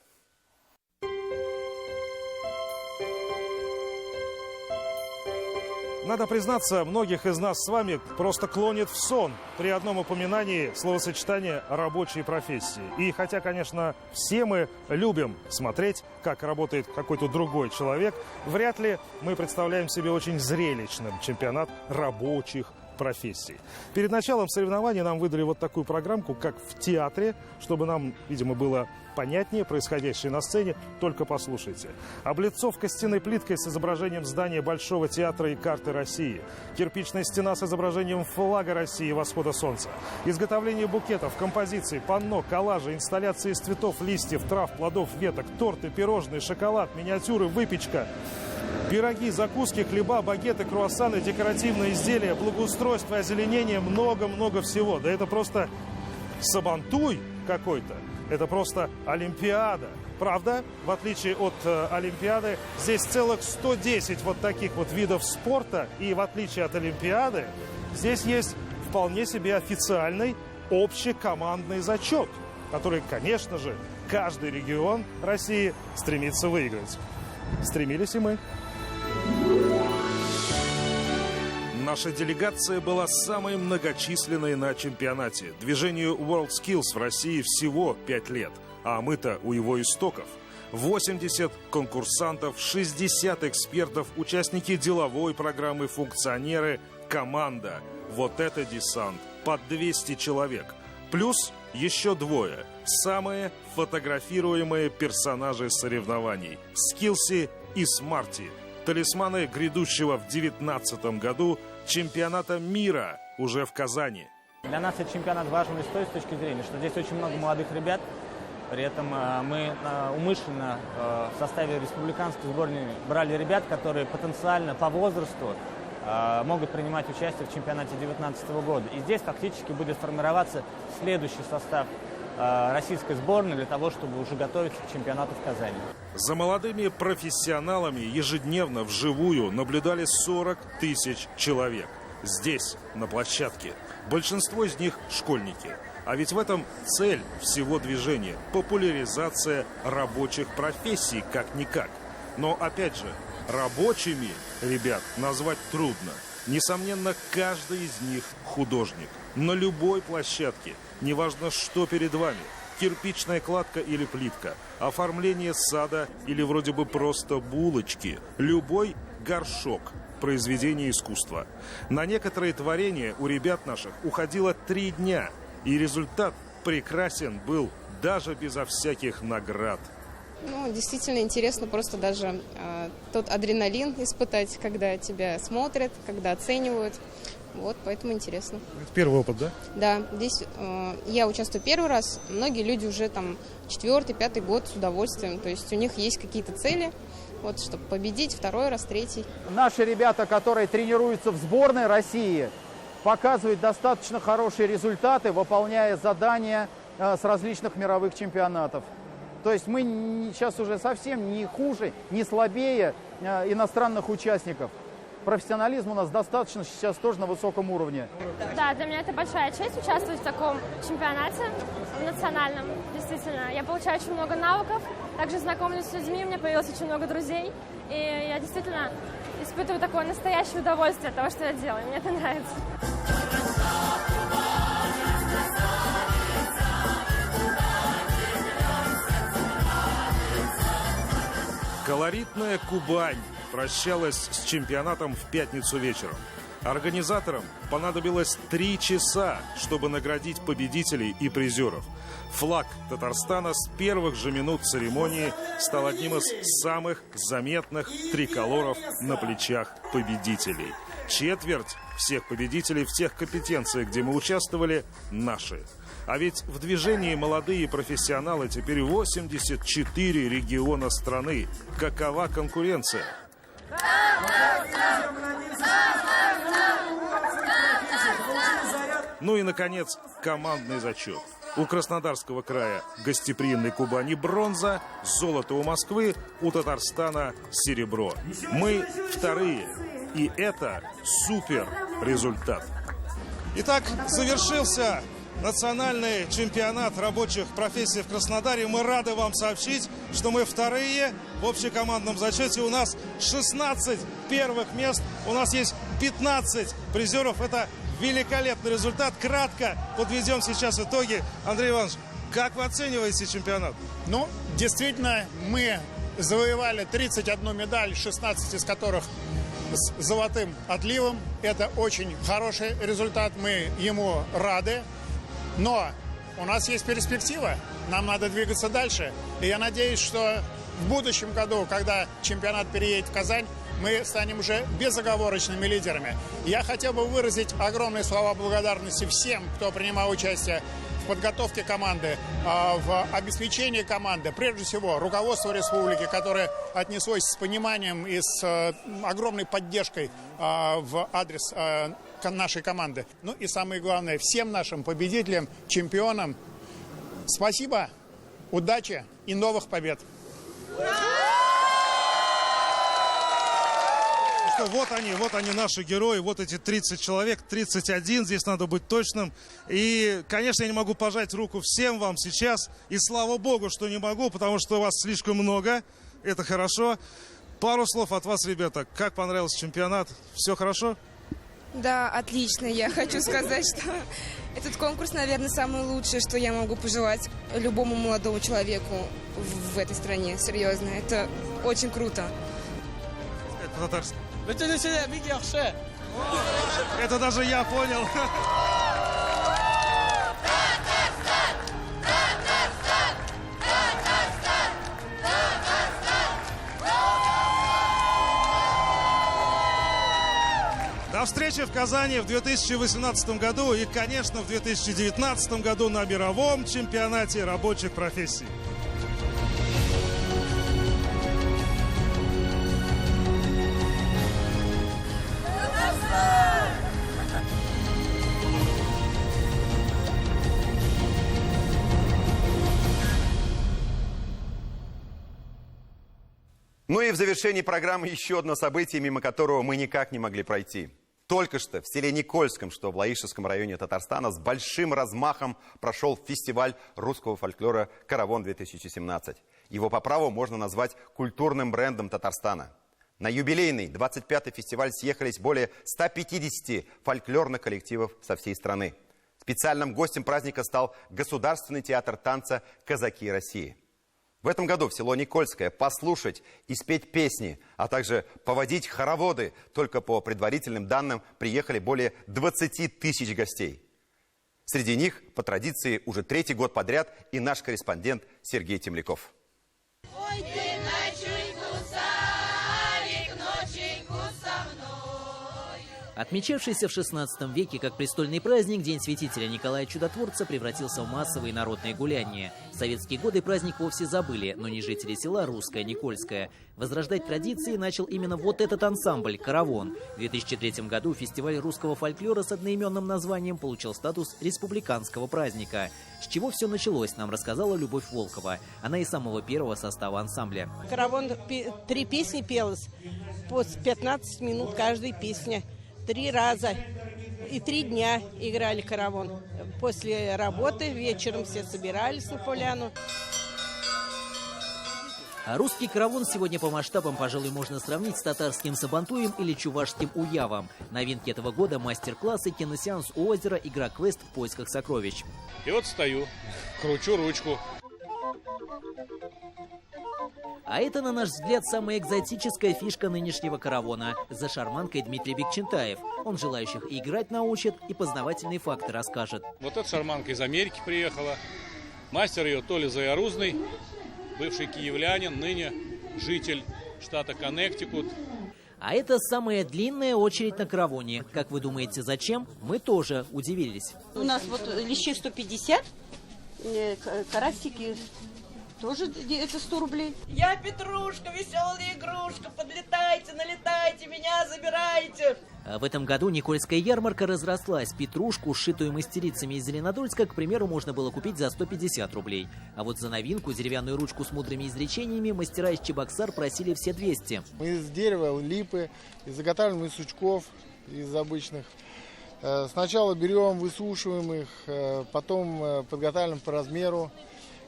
Надо признаться, многих из нас с вами просто клонит в сон при одном упоминании словосочетания «рабочие профессии». И хотя, конечно, все мы любим смотреть, как работает какой-то другой человек, вряд ли мы представляем себе очень зрелищным чемпионат рабочих профессий. Перед началом соревнований нам выдали вот такую программку, как в театре, чтобы нам, видимо, было понятнее происходящее на сцене. Только послушайте. Облицовка стены плиткой с изображением здания Большого театра и карты России. Кирпичная стена с изображением флага России и восхода солнца. Изготовление букетов, композиций, панно, коллажи, инсталляции из цветов, листьев, трав, плодов, веток, торты, пирожные, шоколад, миниатюры, выпечка. Пироги, закуски, хлеба, багеты, круассаны, декоративные изделия, благоустройство, озеленение, много-много всего. Да это просто сабантуй какой-то. Это просто Олимпиада. Правда, в отличие от Олимпиады, здесь целых 110 вот таких вот видов спорта. И в отличие от Олимпиады, здесь есть вполне себе официальный общекомандный зачет, который, конечно же, каждый регион России стремится выиграть. Стремились и мы. Наша делегация была самой многочисленной на чемпионате. Движению WorldSkills в России всего 5 лет, а мы-то у его истоков. 80 конкурсантов, 60 экспертов, участники деловой программы, функционеры, команда. Вот это десант. Под 200 человек. Плюс еще двое. Самые фотографируемые персонажи соревнований. Скилси и Смарти. Талисманы грядущего в 2019 году чемпионата мира уже в Казани. Для нас этот чемпионат важен и с той точки зрения, что здесь очень много молодых ребят. При этом мы умышленно в составе республиканской сборной брали ребят, которые потенциально по возрасту могут принимать участие в чемпионате 2019 года. И здесь фактически будет формироваться следующий состав российской сборной для того, чтобы уже готовиться к чемпионату в Казани. За молодыми профессионалами ежедневно вживую наблюдали 40 тысяч человек. Здесь, на площадке. Большинство из них школьники. А ведь в этом цель всего движения – популяризация рабочих профессий как-никак. Но опять же, рабочими ребят назвать трудно. Несомненно, каждый из них художник. На любой площадке, неважно, что перед вами – кирпичная кладка или плитка, оформление сада или вроде бы просто булочки, любой горшок – произведение искусства. На некоторые творения у ребят наших уходило 3 дня, и результат прекрасен был даже безо всяких наград. Ну, действительно интересно просто даже тот адреналин испытать, когда тебя смотрят, когда оценивают. Вот, поэтому интересно. Это первый опыт, да? Да, здесь я участвую первый раз. Многие люди уже там 4-й, 5-й год с удовольствием. То есть у них есть какие-то цели, вот, чтобы победить 2-й раз, 3-й. Наши ребята, которые тренируются в сборной России, показывают достаточно хорошие результаты, выполняя задания с различных мировых чемпионатов. То есть мы сейчас уже совсем не хуже, не слабее иностранных участников. Профессионализм у нас достаточно сейчас тоже на высоком уровне. Да, для меня это большая честь участвовать в таком чемпионате национальном. Действительно, я получаю очень много навыков, также знакомлюсь с людьми, у меня появилось очень много друзей. И я действительно испытываю такое настоящее удовольствие от того, что я делаю. Мне это нравится. Колоритная Кубань прощалась с чемпионатом в пятницу вечером. Организаторам понадобилось 3 часа, чтобы наградить победителей и призеров. Флаг Татарстана с первых же минут церемонии стал одним из самых заметных триколоров на плечах победителей. Четверть всех победителей в тех компетенциях, где мы участвовали, наши. А ведь в движении молодые профессионалы теперь 84 региона страны. Какова конкуренция? Ну и, наконец, командный зачет. У Краснодарского края гостеприимной Кубани бронза, золото у Москвы, у Татарстана серебро. Мы вторые. И это супер результат. Итак, завершился национальный чемпионат рабочих профессий в Краснодаре. Мы рады вам сообщить, что мы вторые в общекомандном зачете. У нас 16 первых мест, у нас есть 15 призеров. Это великолепный результат. Кратко подведем сейчас итоги. Андрей Иванович, как вы оцениваете чемпионат? Ну, действительно, мы завоевали 31 медаль, 16 из которых с золотым отливом. Это очень хороший результат, мы ему рады. Но у нас есть перспектива, нам надо двигаться дальше. И я надеюсь, что в будущем году, когда чемпионат переедет в Казань, мы станем уже безоговорочными лидерами. Я хотел бы выразить огромные слова благодарности всем, кто принимал участие в подготовке команды, в обеспечении команды. Прежде всего, руководство республики, которое отнеслось с пониманием и с огромной поддержкой в адрес нашей команды. Ну и самое главное, всем нашим победителям, чемпионам спасибо, удачи и новых побед. Вот они наши герои, вот эти 30 человек, 31, здесь надо быть точным. И, конечно, я не могу пожать руку всем вам сейчас, и слава богу, что не могу, потому что вас слишком много, это хорошо. Пару слов от вас, ребята, как понравился чемпионат, все хорошо? Да, отлично, я хочу сказать, что этот конкурс, наверное, самый лучший, что я могу пожелать любому молодому человеку в этой стране, серьезно, это очень круто. Это татарский. Это даже я понял. До встречи в Казани в 2018 году и, конечно, в 2019 году на мировом чемпионате рабочих профессий. Ну и в завершении программы еще одно событие, мимо которого мы никак не могли пройти. Только что в селе Никольском, что в Лаишевском районе Татарстана, с большим размахом прошел фестиваль русского фольклора «Каравон-2017». Его по праву можно назвать культурным брендом Татарстана. На юбилейный 25-й фестиваль съехались более 150 фольклорных коллективов со всей страны. Специальным гостем праздника стал Государственный театр танца «Казаки России». В этом году в село Никольское послушать и спеть песни, а также поводить хороводы, только по предварительным данным приехали более 20 тысяч гостей. Среди них, по традиции, уже 3-й год подряд и наш корреспондент Сергей Темляков. Ой, ты ночуйку, Савик, ноченьку со мной. Отмечавшийся в XVI веке как престольный праздник, День святителя Николая Чудотворца превратился в массовые народные гуляния. В советские годы праздник вовсе забыли, но не жители села Русское Никольское. Возрождать традиции начал именно вот этот ансамбль «Каравон». В 2003 году фестиваль русского фольклора с одноименным названием получил статус республиканского праздника. С чего все началось, нам рассказала Любовь Волкова. Она из самого первого состава ансамбля. «Каравон» 3 песни пелось, по 15 минут каждой песня. 3 раза и 3 дня играли «Каравон». После работы вечером все собирались на поляну. А русский «Каравон» сегодня по масштабам, пожалуй, можно сравнить с татарским сабантуем или чувашским уявом. Новинки этого года – мастер-классы, киносеанс у озера, игра-квест в поисках сокровищ. И вот стою, кручу ручку. А это, на наш взгляд, самая экзотическая фишка нынешнего «Каравона». За шарманкой Дмитрий Бекчентаев. Он желающих и играть научит, и познавательные факты расскажет. Вот эта шарманка из Америки приехала. Мастер ее Толя Заярузный, бывший киевлянин, ныне житель штата Коннектикут. А это самая длинная очередь на «Каравоне». Как вы думаете, зачем? Мы тоже удивились. У нас вот лещи 150, карасики тоже это 100 рублей. Я Петрушка, веселая игрушка, подлетайте, налетайте, меня забирайте. В этом году Никольская ярмарка разрослась. Петрушку, сшитую мастерицами из Зеленодольска, к примеру, можно было купить за 150 рублей. А вот за новинку, деревянную ручку с мудрыми изречениями, мастера из Чебоксар просили все 200. Мы из дерева, липы, изготавливаем из сучков, из обычных. Сначала берем, высушиваем их, потом подготавливаем по размеру,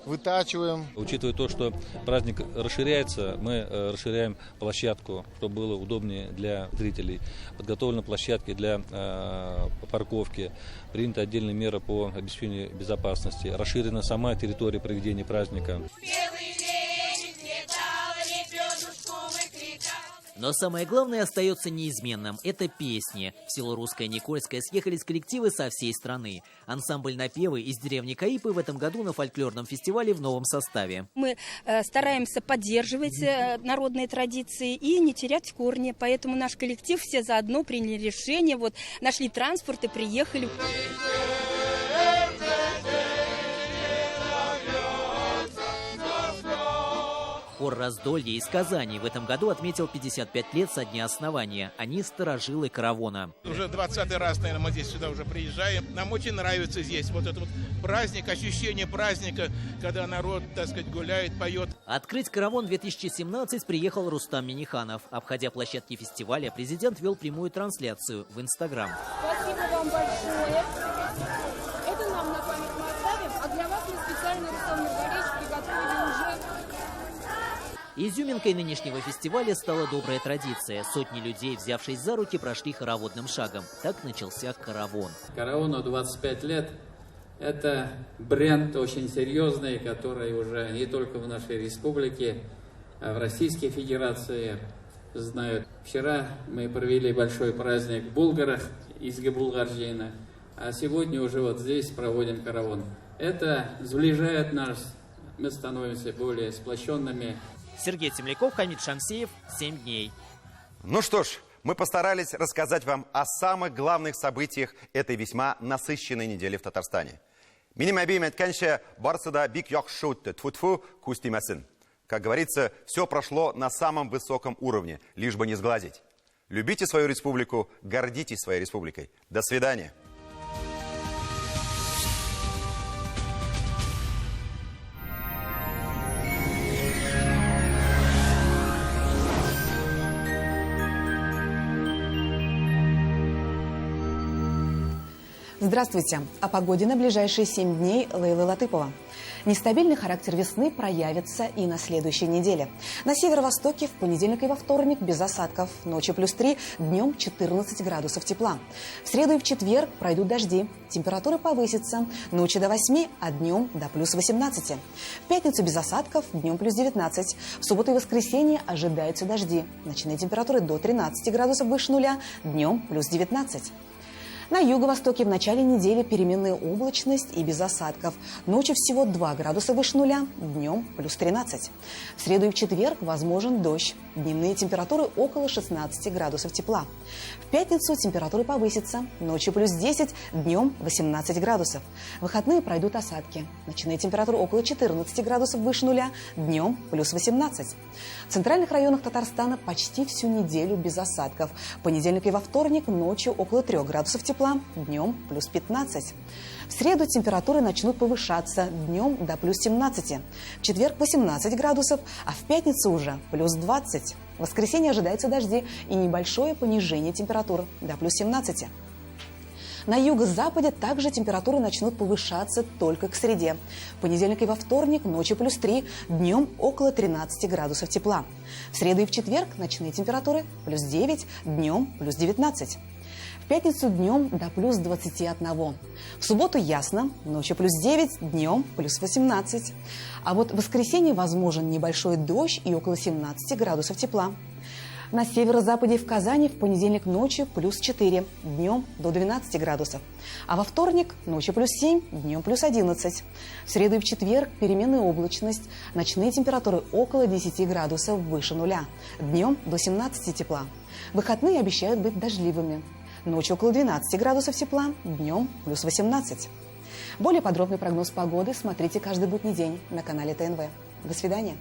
вытачиваем. Учитывая то, что праздник расширяется, мы расширяем площадку, чтобы было удобнее для зрителей. Подготовлены площадки для парковки, приняты отдельные меры по обеспечению безопасности. Расширена сама территория проведения праздника. Но самое главное остается неизменным – это песни. В село Русское Никольское съехались коллективы со всей страны. Ансамбль «Напевы» из деревни Каипы в этом году на фольклорном фестивале в новом составе. Мы стараемся поддерживать народные традиции и не терять корни. Поэтому наш коллектив все заодно приняли решение, нашли транспорт и приехали. Хор Раздолье из Казани в этом году отметил 55 лет со дня основания. Они старожилы Каравона. Уже 20-й раз, наверное, мы здесь сюда уже приезжаем. Нам очень нравится здесь этот праздник, ощущение праздника, когда народ, так сказать, гуляет, поет. Открыть Каравон 2017 приехал Рустам Миниханов. Обходя площадки фестиваля, президент вел прямую трансляцию в Инстаграм. Спасибо вам большое. Это нам на память мы оставим, а для вас мы специально, Рустам Миргалевич, приготовили уже... Изюминкой нынешнего фестиваля стала добрая традиция. Сотни людей, взявшись за руки, прошли хороводным шагом. Так начался Каравон. Каравону 25 лет. Это бренд очень серьезный, который уже не только в нашей республике, а в Российской Федерации знают. Вчера мы провели большой праздник в Булгарах из Габулгарджина, а сегодня уже здесь проводим Каравон. Это сближает нас, мы становимся более сплощенными. Сергей Темляков, Хамид Шамсеев, 7 дней. Ну что ж, мы постарались рассказать вам о самых главных событиях этой весьма насыщенной недели в Татарстане. Как говорится, все прошло на самом высоком уровне, лишь бы не сглазить. Любите свою республику, гордитесь своей республикой. До свидания. Здравствуйте. О погоде на ближайшие 7 дней Лейла Латыпова. Нестабильный характер весны проявится и на следующей неделе. На северо-востоке в понедельник и во вторник без осадков. Ночью +3, днем 14 градусов тепла. В среду и в четверг пройдут дожди. Температура повысится. Ночью до 8, а днем до +18. В пятницу без осадков, днем +19. В субботу и воскресенье ожидаются дожди. Ночные температуры до 13 градусов выше нуля, днем +19. На юго-востоке в начале недели переменная облачность и без осадков. Ночью всего 2 градуса выше нуля, днем +13. В среду и в четверг возможен дождь. Дневные температуры около 16 градусов тепла. В пятницу температура повысится. Ночью +10, днем 18 градусов. В выходные пройдут осадки. Ночные температуры около 14 градусов выше нуля, днем +18. В центральных районах Татарстана почти всю неделю без осадков. В понедельник и во вторник ночью около 3 градусов тепла, днем +15. В среду температуры начнут повышаться, днем до +17. В четверг 18 градусов, а в пятницу уже +20. В воскресенье ожидаются дожди и небольшое понижение температуры до +17. На юго-западе также температуры начнут повышаться только к среде. В понедельник и во вторник ночью +3, днем около 13 градусов тепла. В среду и в четверг ночные температуры +9, днем +19. В пятницу днем до +21. В субботу ясно, ночью +9, днем +18. А вот в воскресенье возможен небольшой дождь и около 17 градусов тепла. На северо-западе и в Казани в понедельник ночью +4, днем до 12 градусов. А во вторник ночью +7, днем +11. В среду и в четверг переменная облачность, ночные температуры около 10 градусов выше нуля, днем до 17 тепла. Выходные обещают быть дождливыми. Ночью около 12 градусов тепла, днем +18. Более подробный прогноз погоды смотрите каждый будний день на канале ТНВ. До свидания.